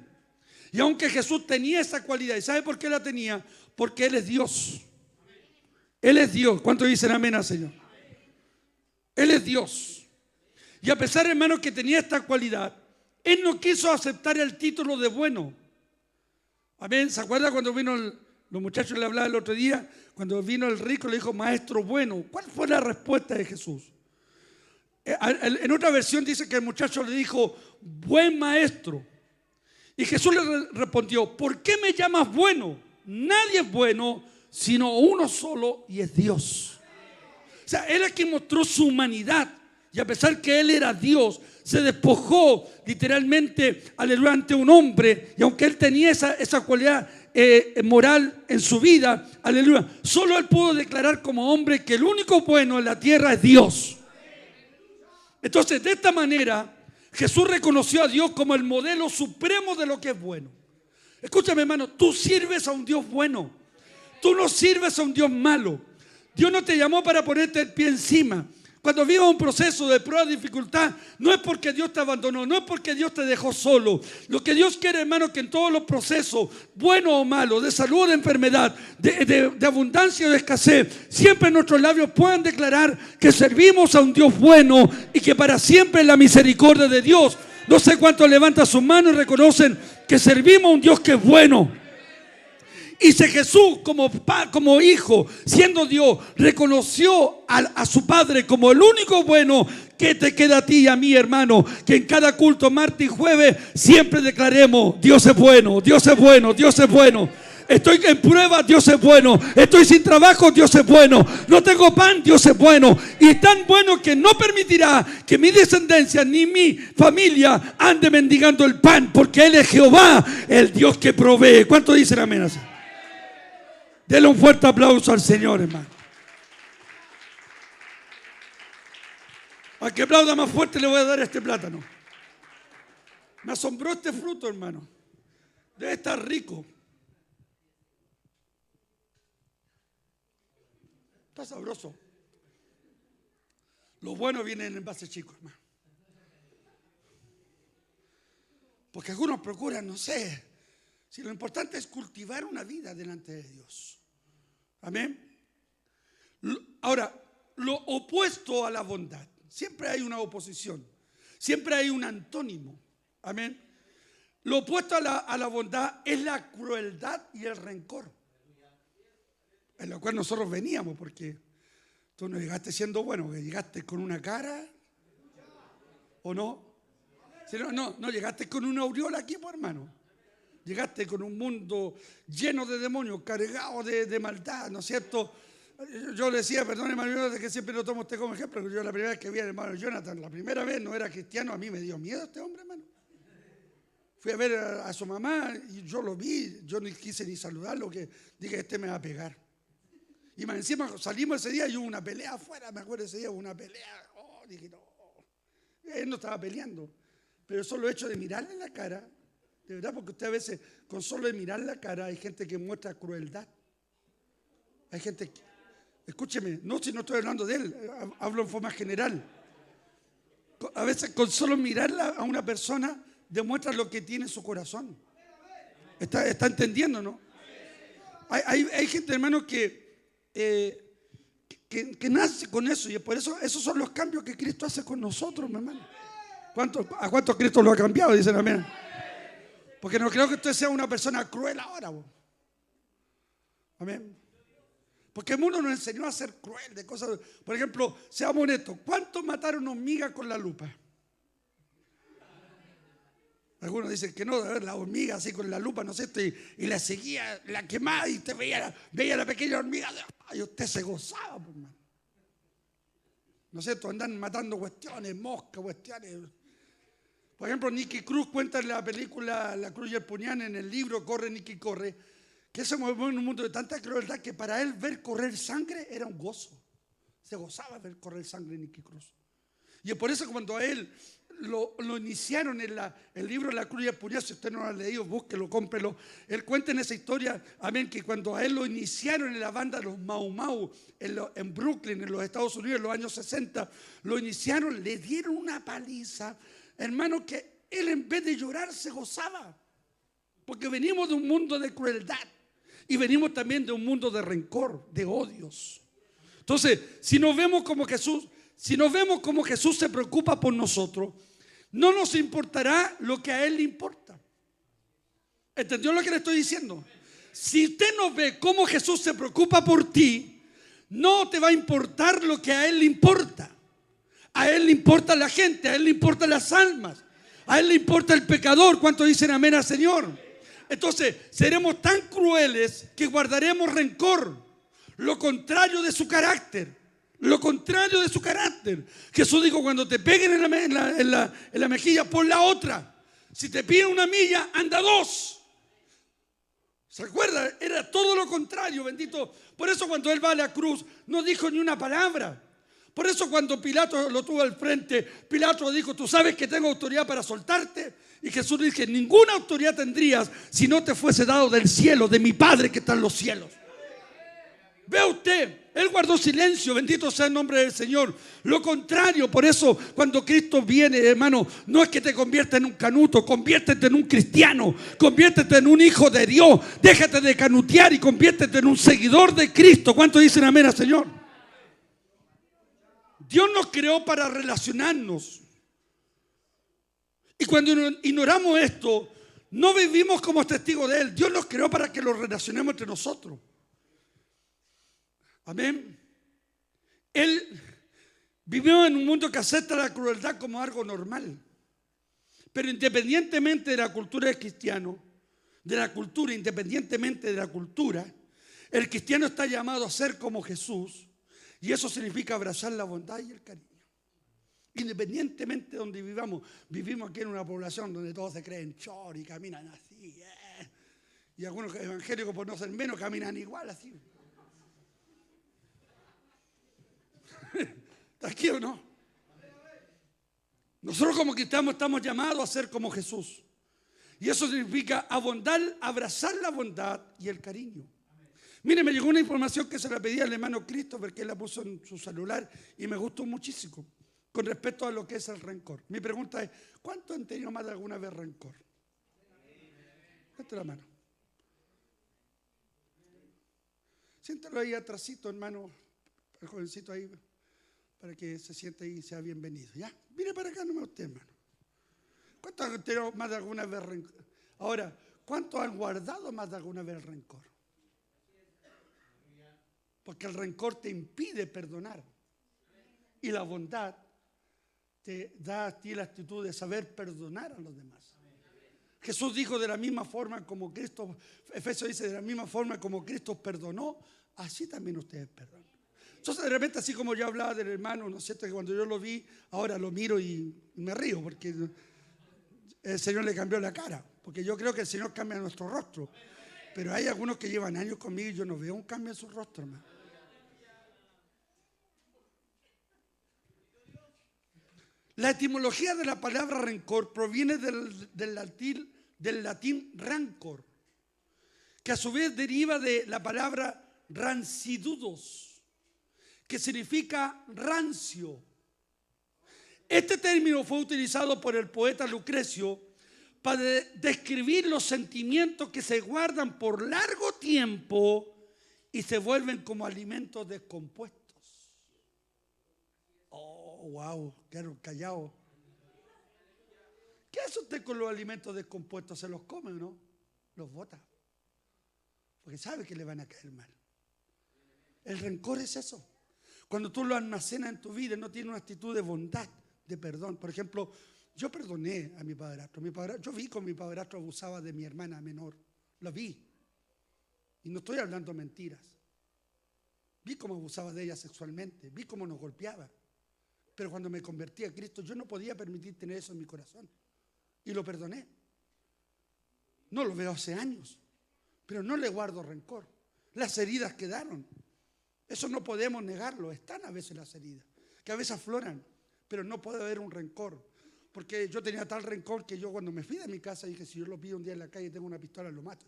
Y aunque Jesús tenía esa cualidad, ¿y sabe por qué la tenía? Porque Él es Dios. Él es Dios. ¿Cuántos dicen amén al Señor? Él es Dios. Y a pesar, hermano, que tenía esta cualidad, Él no quiso aceptar el título de bueno. Amén. ¿Se acuerda cuando vino los muchachos le hablaban el otro día? Cuando vino el rico le dijo: maestro bueno. ¿Cuál fue la respuesta de Jesús? En otra versión dice que el muchacho le dijo: buen maestro. Y Jesús le respondió: ¿por qué me llamas bueno? Nadie es bueno sino uno solo, y es Dios. O sea, Él aquí mostró su humanidad. Y a pesar que Él era Dios, se despojó literalmente, aleluya, ante un hombre. Y aunque Él tenía esa cualidad moral en su vida, aleluya, solo Él pudo declarar como hombre que el único bueno en la tierra es Dios. Entonces, de esta manera, Jesús reconoció a Dios como el modelo supremo de lo que es bueno. Escúchame, hermano, tú sirves a un Dios bueno. Tú no sirves a un Dios malo. Dios no te llamó para ponerte el pie encima. Cuando vivas un proceso de prueba, dificultad, no es porque Dios te abandonó, no es porque Dios te dejó solo. Lo que Dios quiere, hermano, es que en todos los procesos, buenos o malos, de salud o de enfermedad, de abundancia o de escasez, siempre nuestros labios puedan declarar que servimos a un Dios bueno y que para siempre es la misericordia de Dios. No sé cuántos levantan sus manos y reconocen que servimos a un Dios que es bueno. Y si Jesús como hijo, siendo Dios, reconoció a su Padre como el único bueno, ¿qué te queda a ti y a mí, hermano? Que en cada culto, martes y jueves, siempre declaremos: Dios es bueno, Dios es bueno, Dios es bueno. Estoy en prueba, Dios es bueno. Estoy sin trabajo, Dios es bueno. No tengo pan, Dios es bueno. Y es tan bueno que no permitirá que mi descendencia ni mi familia ande mendigando el pan, porque Él es Jehová, el Dios que provee. ¿Cuántos dicen amén así? Denle un fuerte aplauso al Señor, hermano. Al que aplauda más fuerte le voy a dar este plátano. Me asombró este fruto, hermano. Debe estar rico. Está sabroso. Lo bueno viene en envases chicos, hermano. Porque algunos procuran, no sé, si lo importante es cultivar una vida delante de Dios. Amén. Ahora, lo opuesto a la bondad. Siempre hay una oposición. Siempre hay un antónimo. Amén. Lo opuesto a la bondad es la crueldad y el rencor. En lo cual nosotros veníamos, porque tú no llegaste siendo bueno, que llegaste con una cara, ¿o no? Si no llegaste con una aureola aquí, pues, hermano. Llegaste con un mundo lleno de demonios, cargado de maldad, ¿no es cierto? Yo le decía, perdón, hermano Jonathan, que siempre lo tomo usted como ejemplo, porque yo la primera vez que vi al hermano Jonathan, la primera vez no era cristiano, a mí me dio miedo este hombre, hermano. Fui a ver a su mamá y yo lo vi, yo no quise ni saludarlo, que dije, este me va a pegar. Y más encima salimos ese día y hubo una pelea afuera, me acuerdo ese día, hubo una pelea. Oh, dije, no, él no estaba peleando, pero solo el hecho de mirarle en la cara, de verdad, porque usted a veces con solo de mirar la cara hay gente que muestra crueldad. Hay gente que, escúcheme, no, si no estoy hablando de él, hablo en forma general. A veces con solo mirarla a una persona demuestra lo que tiene en su corazón. ¿Está entendiendo, no? Hay gente, hermano, que nace con eso, y por eso esos son los cambios que Cristo hace con nosotros, mi hermano. ¿A cuántos Cristo lo ha cambiado? Dicen amén. Porque no creo que usted sea una persona cruel ahora, vos. Amén. Porque el mundo nos enseñó a ser cruel de cosas. Por ejemplo, seamos honestos, ¿cuántos mataron hormigas con la lupa? Algunos dicen que no, de ver la hormiga así con la lupa, no sé, y la seguía, la quemaba y te veía la pequeña hormiga, y usted se gozaba, pues, man. No sé, andan matando cuestiones, moscas, cuestiones. Por ejemplo, Nicky Cruz cuenta en la película La Cruz y el Puñal, en el libro Corre, Nicky, corre, que se movió en un mundo de tanta crueldad que para él ver correr sangre era un gozo. Se gozaba ver correr sangre en Nicky Cruz. Y es por eso cuando a él lo iniciaron en el libro La Cruz y el Puñal, si usted no lo ha leído, búsquelo, cómprelo. Él cuenta en esa historia, amén, que cuando a él lo iniciaron en la banda Los Mau Mau en Brooklyn, en los Estados Unidos, en los años 60, lo iniciaron, le dieron una paliza, hermano, que él en vez de llorar se gozaba. Porque venimos de un mundo de crueldad y venimos también de un mundo de rencor, de odios. Entonces, si nos vemos como Jesús se preocupa por nosotros, no nos importará lo que a Él le importa. ¿Entendió lo que le estoy diciendo? Si usted no ve cómo Jesús se preocupa por ti, no te va a importar lo que a Él le importa. A Él le importa la gente, a Él le importan las almas, a Él le importa el pecador. ¿Cuántos dicen amén al Señor? Entonces, seremos tan crueles que guardaremos rencor, lo contrario de su carácter. Lo contrario de su carácter. Jesús dijo, cuando te peguen en la mejilla, pon la otra. Si te piden una milla, anda dos. ¿Se acuerda? Era todo lo contrario, bendito. Por eso cuando Él va a la cruz, no dijo ni una palabra. Por eso cuando Pilato lo tuvo al frente, Pilato dijo, tú sabes que tengo autoridad para soltarte. Y Jesús dijo, ninguna autoridad tendrías si no te fuese dado del cielo, de mi Padre que está en los cielos. Vea usted, Él guardó silencio, bendito sea el nombre del Señor. Lo contrario, por eso cuando Cristo viene, hermano, no es que te convierta en un canuto, conviértete en un cristiano, conviértete en un hijo de Dios, déjate de canutear y conviértete en un seguidor de Cristo. ¿Cuántos dicen amén al Señor? Dios nos creó para relacionarnos. Y cuando ignoramos esto, no vivimos como testigos de Él. Dios nos creó para que nos relacionemos entre nosotros. Amén. Él vivió en un mundo que acepta la crueldad como algo normal. Pero independientemente de la cultura del cristiano, independientemente de la cultura, el cristiano está llamado a ser como Jesús. Y eso significa abrazar la bondad y el cariño. Independientemente de donde vivimos aquí en una población donde todos se creen chor y caminan así. Y algunos evangélicos, por no ser menos, caminan igual así. ¿Está aquí o no? Nosotros como cristianos estamos llamados a ser como Jesús. Y eso significa abrazar la bondad y el cariño. Mire, me llegó una información que se la pedí al hermano Cristo porque él la puso en su celular y me gustó muchísimo con respecto a lo que es el rencor. Mi pregunta es, ¿cuántos han tenido más de alguna vez rencor? Levante la mano. Siéntalo ahí atrásito, hermano, el jovencito ahí, para que se siente ahí y sea bienvenido. Ya, mire para acá nomás usted, hermano. ¿Cuántos han tenido más de alguna vez rencor? Ahora, ¿cuántos han guardado más de alguna vez el rencor? Porque el rencor te impide perdonar. Y la bondad te da a ti la actitud de saber perdonar a los demás. Jesús dijo de la misma forma como Cristo, Efesios dice de la misma forma como Cristo perdonó, así también ustedes perdonan. Entonces de repente así como yo hablaba del hermano, ¿no es cierto? Que cuando yo lo vi, ahora lo miro y me río porque el Señor le cambió la cara. Porque yo creo que el Señor cambia nuestro rostro. Pero hay algunos que llevan años conmigo y yo no veo un cambio en su rostro, hermano. La etimología de la palabra rencor proviene del latín rancor, que a su vez deriva de la palabra rancidudos, que significa rancio. Este término fue utilizado por el poeta Lucrecio para describir los sentimientos que se guardan por largo tiempo y se vuelven como alimentos descompuestos. Oh, wow, quedaron callados. ¿Qué hace usted con los alimentos descompuestos? ¿Se los come o no? Los bota. Porque sabe que le van a caer mal. El rencor es eso. Cuando tú lo almacenas en tu vida, no tienes una actitud de bondad, de perdón. Por ejemplo, yo perdoné a mi padrastro. Yo vi cómo mi padrastro abusaba de mi hermana menor. Lo vi. Y no estoy hablando mentiras. Vi cómo abusaba de ella sexualmente. Vi cómo nos golpeaba. Pero cuando me convertí a Cristo, yo no podía permitir tener eso en mi corazón. Y lo perdoné. No lo veo hace años. Pero no le guardo rencor. Las heridas quedaron. Eso no podemos negarlo. Están a veces las heridas, que a veces afloran. Pero no puede haber un rencor. Porque yo tenía tal rencor que yo cuando me fui de mi casa dije, si yo lo pido un día en la calle y tengo una pistola, lo mato.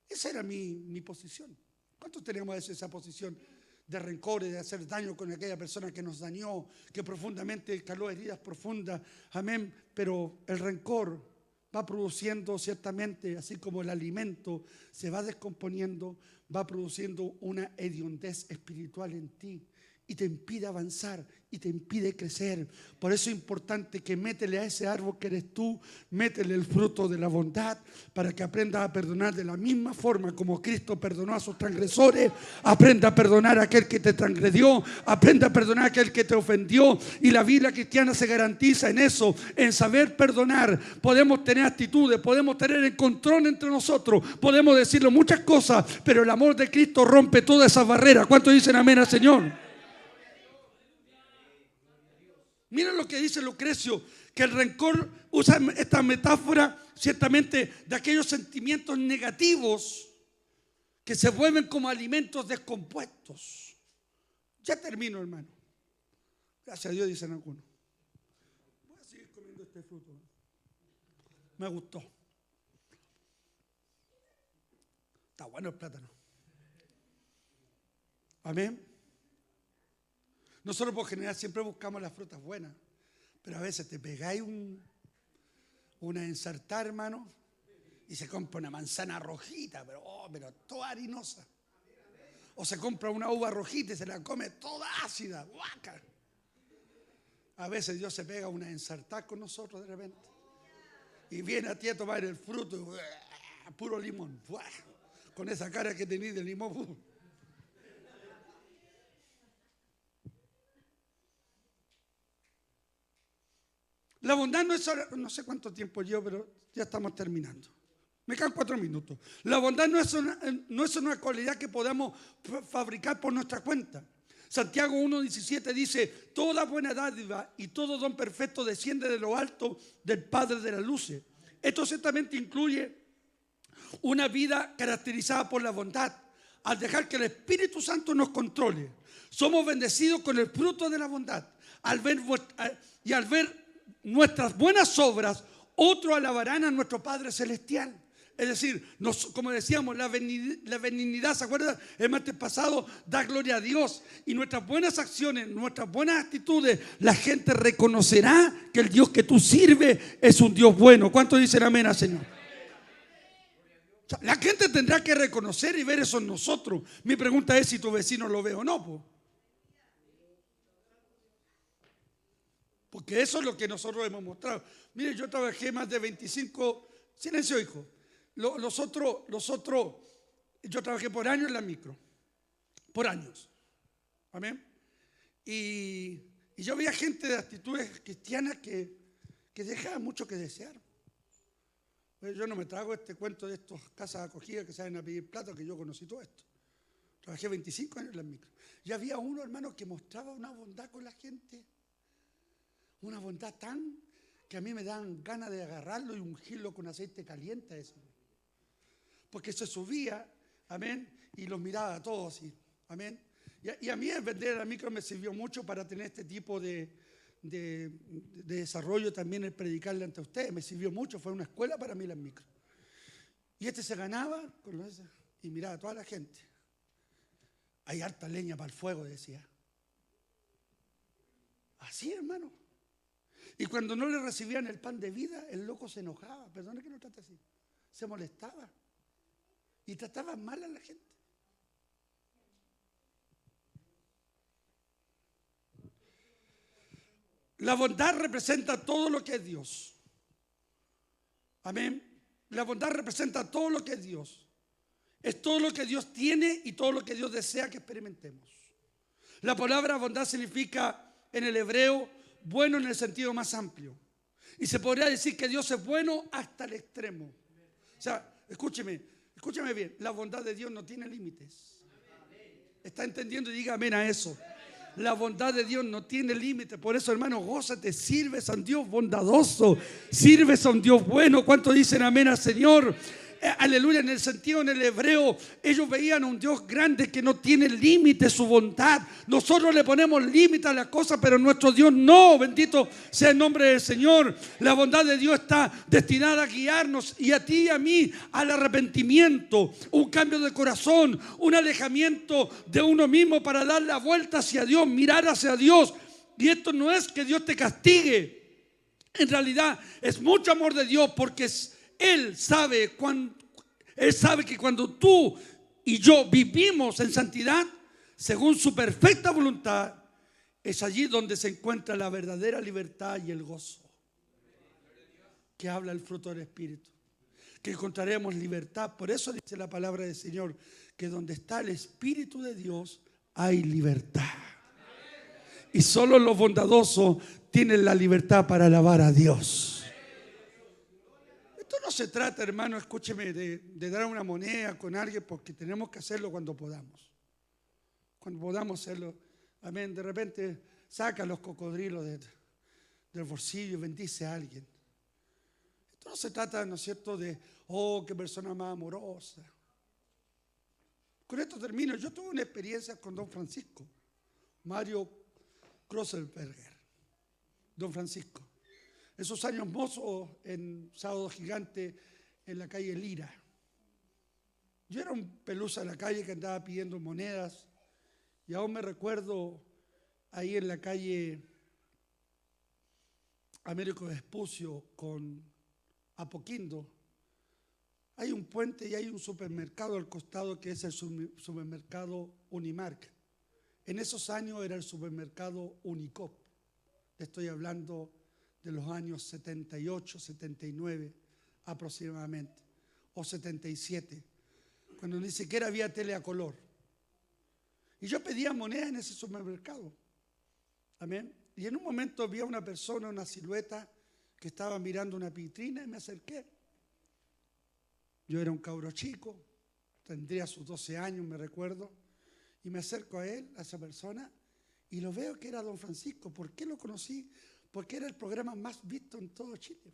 Esa era mi posición. ¿Cuántos tenemos a veces esa posición de rencor y de hacer daño con aquella persona que nos dañó, que profundamente caló heridas profundas? Amén. Pero el rencor va produciendo ciertamente, así como el alimento se va descomponiendo, va produciendo una hediondez espiritual en ti y te impide avanzar y te impide crecer. Por eso es importante que métele a ese árbol que eres tú, métele el fruto de la bondad para que aprendas a perdonar de la misma forma como Cristo perdonó a sus transgresores. Aprenda a perdonar a aquel que te transgredió, aprenda a perdonar a aquel que te ofendió. Y la vida cristiana se garantiza en eso, en saber perdonar. Podemos tener actitudes, podemos tener el control entre nosotros, podemos decirle muchas cosas, pero el amor de Cristo rompe todas esas barreras. ¿Cuántos dicen amén al Señor? Miren lo que dice Lucrecio, que el rencor usa esta metáfora ciertamente de aquellos sentimientos negativos que se vuelven como alimentos descompuestos. Ya termino, hermano. Gracias a Dios, dicen algunos. Voy a seguir comiendo este fruto. Me gustó. Está bueno el plátano. Amén. Nosotros por general siempre buscamos las frutas buenas, pero a veces te pegáis una ensartada, hermano, y se compra una manzana rojita, pero toda harinosa. O se compra una uva rojita y se la come toda ácida, guaca. A veces Dios se pega una ensartada con nosotros de repente. Y viene a ti a tomar el fruto, puro limón, con esa cara que tenés de limón. La bondad no es, no sé cuánto tiempo llevo, pero ya estamos terminando. Me quedan 4 minutos. La bondad no es una cualidad que podamos fabricar por nuestra cuenta. Santiago 1:17 dice, toda buena dádiva y todo don perfecto desciende de lo alto del Padre de las luces. Esto ciertamente incluye una vida caracterizada por la bondad, al dejar que el Espíritu Santo nos controle. Somos bendecidos con el fruto de la bondad. Al ver nuestras buenas obras Otros alabarán a nuestro Padre Celestial. Es decir, como decíamos, la benignidad, ¿se acuerdan? El martes pasado, da gloria a Dios. Y nuestras buenas acciones, nuestras buenas actitudes, la gente reconocerá que el Dios que tú sirves es un Dios bueno. ¿Cuántos dicen amén al Señor? O sea, la gente tendrá que reconocer y ver eso en nosotros. Mi pregunta es si tu vecino lo ve o no, po. Porque eso es lo que nosotros hemos mostrado. Mire, yo trabajé más de 25, silencio hijo. Los otros, yo trabajé por años en la micro, por años. Amén. Y yo veía gente de actitudes cristianas que dejaban mucho que desear. Pues yo no me trago este cuento de estas casas acogidas que salen a pedir plata, que yo conocí todo esto. Trabajé 25 años en la micro. Y había uno, hermano, que mostraba una bondad con la gente. Una bondad tan que a mí me dan ganas de agarrarlo y ungirlo con aceite caliente. Eso. Porque se subía, amén, y los miraba a todos así, amén. Y a mí el vender la micro me sirvió mucho para tener este tipo de desarrollo, también el predicarle ante ustedes, me sirvió mucho, fue una escuela para mí la micro. Y se ganaba con y miraba a toda la gente. Hay harta leña para el fuego, decía. Así, hermano. Y cuando no le recibían el pan de vida, el loco se enojaba, perdone que no trate así, se molestaba. Y trataban mal a la gente. La bondad representa todo lo que es Dios. Amén. La bondad representa todo lo que es Dios. Es todo lo que Dios tiene y todo lo que Dios desea que experimentemos. La palabra bondad significa en el hebreo bueno en el sentido más amplio. Y se podría decir que Dios es bueno hasta el extremo. O sea, escúcheme bien, la bondad de Dios no tiene límites. ¿Está entendiendo? Y diga amén a eso. La bondad de Dios no tiene límites. Por eso, hermano, gózate, sirves a un Dios bondadoso, sirves a un Dios bueno. ¿Cuántos dicen amén al Señor? Aleluya, en el sentido, en el hebreo, ellos veían a un Dios grande que no tiene límite su bondad. Nosotros le ponemos límite a las cosas, pero nuestro Dios no. Bendito sea el nombre del Señor. La bondad de Dios está destinada a guiarnos y a ti y a mí al arrepentimiento, un cambio de corazón, un alejamiento de uno mismo para dar la vuelta hacia Dios, mirar hacia Dios. Y esto no es que Dios te castigue. En realidad es mucho amor de Dios, porque Él sabe que cuando tú y yo vivimos en santidad, según su perfecta voluntad, es allí donde se encuentra la verdadera libertad y el gozo, que habla el fruto del Espíritu, que encontraremos libertad. Por eso dice la palabra del Señor, que donde está el Espíritu de Dios hay libertad. Y solo los bondadosos tienen la libertad para alabar a Dios. Esto no se trata, hermano, escúcheme, de dar una moneda con alguien, porque tenemos que hacerlo cuando podamos. Cuando podamos hacerlo, amén. De repente saca los cocodrilos del bolsillo y bendice a alguien. Esto no se trata, ¿no es cierto?, de, qué persona más amorosa. Con esto termino. Yo tuve una experiencia con don Francisco, Mario Krosselberger, don Francisco. Esos años mozos en Sábado Gigante, en la calle Lira. Yo era un pelusa de la calle que andaba pidiendo monedas, y aún me recuerdo ahí en la calle Américo Vespucio con Apoquindo. Hay un puente y hay un supermercado al costado que es el supermercado Unimark. En esos años era el supermercado Unicop. Te estoy hablando de los años 78, 79 aproximadamente, o 77, cuando ni siquiera había tele a color. Y yo pedía monedas en ese supermercado. Amén. Y en un momento vi a una persona, una silueta, que estaba mirando una vitrina, y me acerqué. Yo era un cabro chico, tendría sus 12 años, me recuerdo, y me acerco a él, a esa persona, y lo veo que era don Francisco. ¿Por qué lo conocí? Porque era el programa más visto en todo Chile.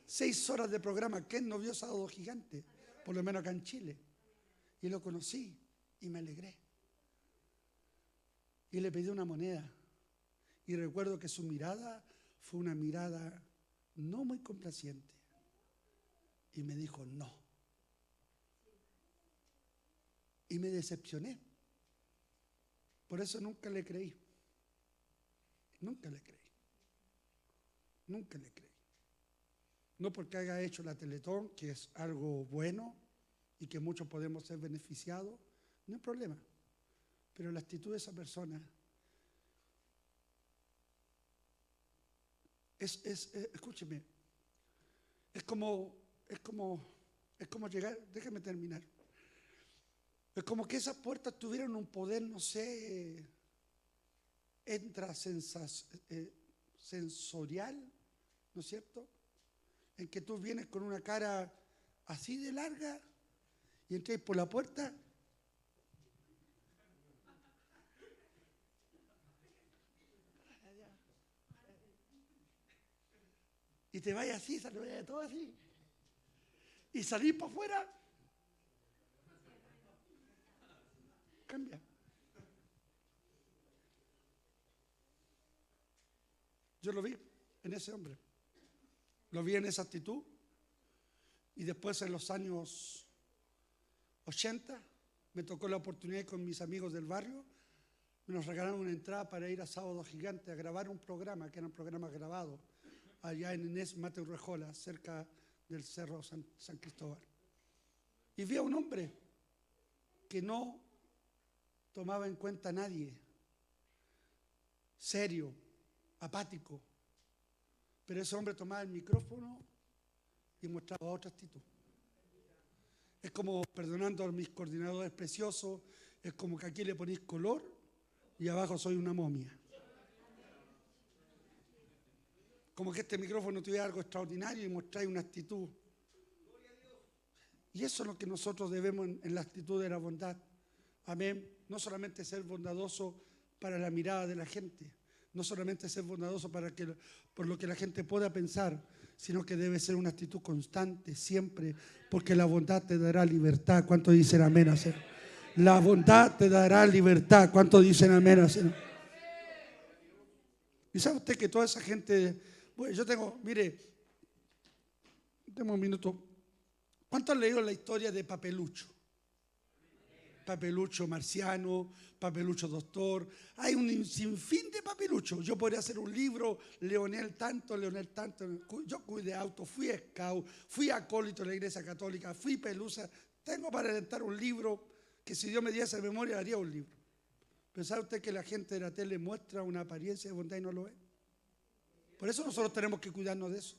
6 horas de programa. ¿Quién no vio Sábado Gigante? Por lo menos acá en Chile. Y lo conocí y me alegré. Y le pedí una moneda. Y recuerdo que su mirada fue una mirada no muy complaciente, y me dijo no. Y me decepcioné. Por eso nunca le creí. Nunca le creí. Nunca le creí. No porque haya hecho la Teletón, que es algo bueno y que muchos podemos ser beneficiados, no hay problema. Pero la actitud de esa persona escúcheme, es como llegar, déjame terminar. Es como que esas puertas tuvieran un poder, no sé, sensorial, ¿no es cierto? En que tú vienes con una cara así de larga y entras por la puerta y te vayas así, salís todo así y salís para afuera, cambia. Yo lo vi en ese hombre, lo vi en esa actitud, y después en los años 80 me tocó la oportunidad con mis amigos del barrio, nos regalaron una entrada para ir a Sábado Gigante a grabar un programa, que era un programa grabado allá en Inés Mateo Rejola, cerca del Cerro San Cristóbal. Y vi a un hombre que no tomaba en cuenta a nadie, serio, apático, pero ese hombre tomaba el micrófono y mostraba otra actitud. Es como, perdonando a mis coordinadores preciosos, es como que aquí le ponéis color y abajo soy una momia. Como que este micrófono tuviera algo extraordinario y mostráis una actitud. Y eso es lo que nosotros debemos en la actitud de la bondad. Amén. No solamente ser bondadoso para la mirada de la gente, no solamente ser bondadoso por lo que la gente pueda pensar, sino que debe ser una actitud constante, siempre, porque la bondad te dará libertad. ¿Cuántos dicen amén a hacer? La bondad te dará libertad. ¿Cuántos dicen amén a hacer? Y sabe usted que toda esa gente, bueno, yo tengo, mire, tengo un minuto. ¿Cuántos han leído la historia de Papelucho? Papelucho marciano, Papelucho doctor. Hay un sinfín de Papeluchos. Yo podría hacer un libro, Leonel tanto. Yo cuidé auto, fui scout, fui acólito de la Iglesia Católica, fui pelusa. Tengo para adelantar un libro que, si Dios me diese memoria, haría un libro. Pero ¿sabe usted que la gente de la tele muestra una apariencia de bondad y no lo es? Por eso nosotros tenemos que cuidarnos de eso.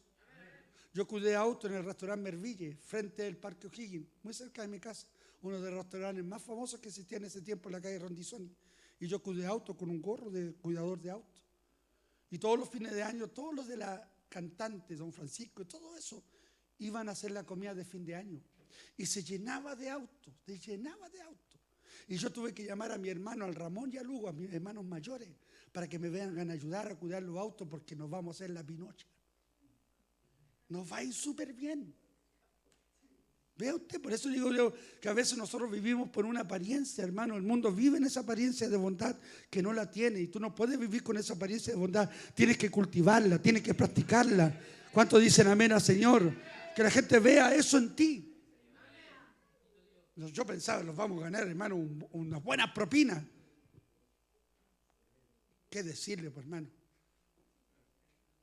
Yo cuidé auto en el restaurante Merville, frente al Parque O'Higgins, muy cerca de mi casa, uno de los restaurantes más famosos que existía en ese tiempo en la calle Rondizoni. Y yo cuidé auto con un gorro de cuidador de auto. Y todos los fines de año, todos los de la cantante, Don Francisco y todo eso, iban a hacer la comida de fin de año. Y se llenaba de autos, Y yo tuve que llamar a mi hermano, al Ramón y a Lugo, a mis hermanos mayores, para que me vengan a ayudar a cuidar los autos, porque nos vamos a hacer la pinocha. Nos va a ir súper bien. Vea usted, por eso digo yo que a veces nosotros vivimos por una apariencia, hermano. El mundo vive en esa apariencia de bondad que no la tiene, y tú no puedes vivir con esa apariencia de bondad. Tienes que cultivarla, tienes que practicarla. ¿Cuántos dicen amén al Señor? Que la gente vea eso en ti. Yo pensaba, los vamos a ganar, hermano, una buena propina. ¿Qué decirle, pues, hermano?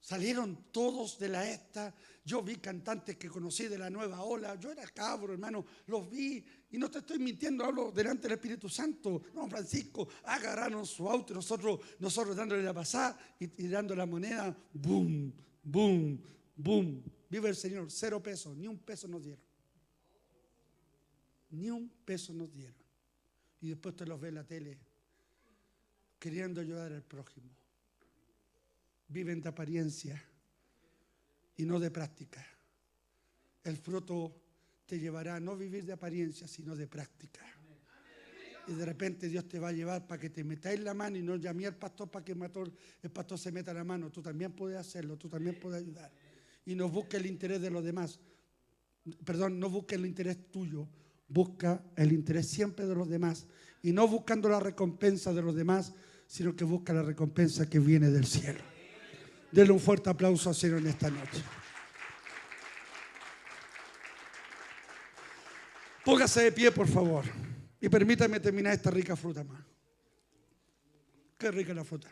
Salieron todos de la esta. Yo vi cantantes que conocí de la nueva ola. Yo era cabro, hermano, los vi. Y no te estoy mintiendo, hablo delante del Espíritu Santo. No, Francisco, agarraron su auto y nosotros dándole la pasada y dando la moneda. Boom, boom, boom. Vive el Señor, 0 pesos, ni un peso nos dieron. Ni un peso nos dieron. Y después te los ve en la tele queriendo ayudar al prójimo. Viven de apariencia y no de práctica. El fruto te llevará a no vivir de apariencia, sino de práctica. Y de repente Dios te va a llevar para que te metáis la mano y no llamé al pastor para que el pastor se meta la mano. Tú también puedes hacerlo, tú también puedes ayudar. Y no busques el interés de los demás. Perdón, no busques el interés tuyo. Busca el interés siempre de los demás. Y no buscando la recompensa de los demás, sino que busca la recompensa que viene del cielo. Denle un fuerte aplauso al Señor en esta noche. Póngase de pie, por favor. Y permítame terminar esta rica fruta más. Qué rica la fruta.